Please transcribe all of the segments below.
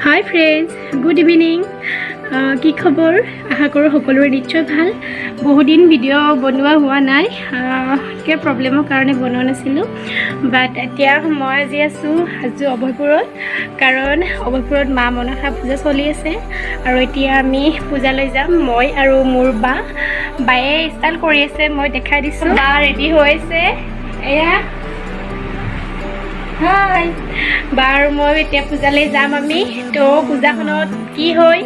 Hi friends, good evening. কি খবৰ আশা কৰোঁ সকলোৰে নিশ্চয় ভাল বহুত দিন ভিডিঅ' বনোৱা হোৱা নাই কিয় প্ৰব্লেমৰ কাৰণে বনোৱা নাছিলোঁ বাট এতিয়া মই আজি আছোঁ অভয়পুৰত কাৰণ অভয়পুৰত মা মনসা পূজা চলি আছে আৰু এতিয়া আমি পূজালৈ যাম মই আৰু মোৰ বায়ে ষ্টাইল কৰি আছে মই দেখাই দিছোঁ বা ৰেডি হৈ আছে এয়া হাই বাৰ মই এতিয়া পূজালৈ যাম আমি তো পূজাখনত কি হয়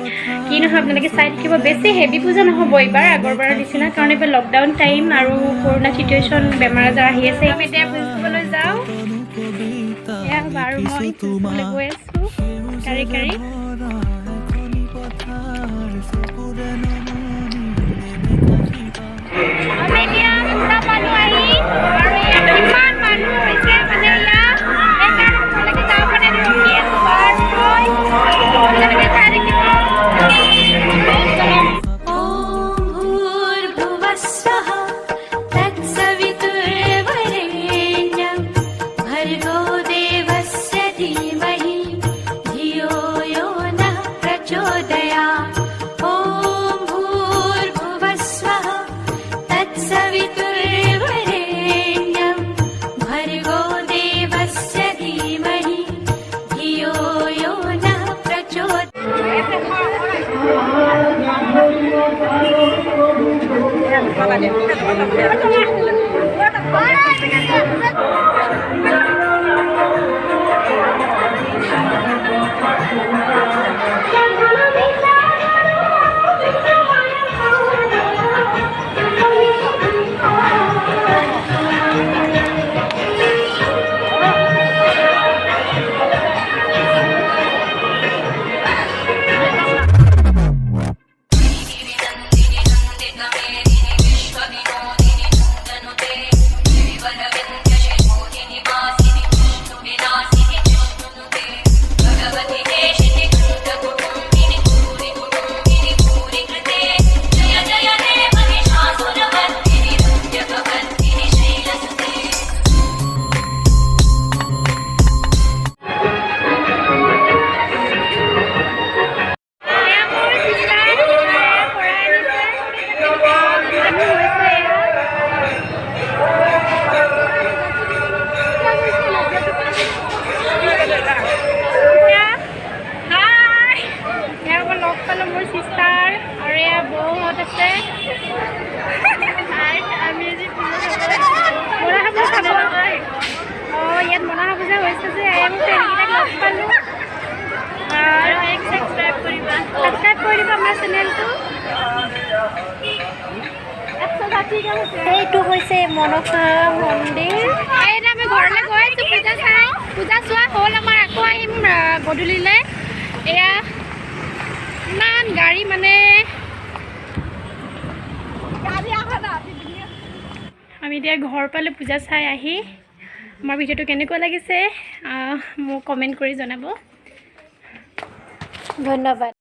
কি নহয় আপোনালোকে চাই থাকিব বেছি হেভি পূজা নহ'ব এইবাৰ আগৰবাৰৰ নিচিনা কাৰণ এইবাৰ লকডাউন টাইম আৰু কৰোণা চিটুৱেশ্যন বেমাৰ আজাৰ আহি আছে আমি এতিয়া পূজালৈ যাওঁ এয়া বাৰ মই পূজালৈ গৈ আছোঁ কাৰি কাৰি আমি এতিয়া পূজা পালোঁ আহি আৰু ইয়াত কিমান মানুহ হৈছে মানে এইটো হৈছে মনসা মন্দিৰ এতিয়া আমি ঘৰলৈ গৈ আছোঁ পূজা চোৱা হ'ল আমাৰ আকৌ আহিম গধূলিলৈ এয়া ইমান গাড়ী মানে আমি এতিয়া ঘৰ পালোঁ পূজা চাই আহি আমাৰ ভিডিঅ'টো কেনেকুৱা লাগিছে মোক কমেণ্ট কৰি জনাব ধন্যবাদ।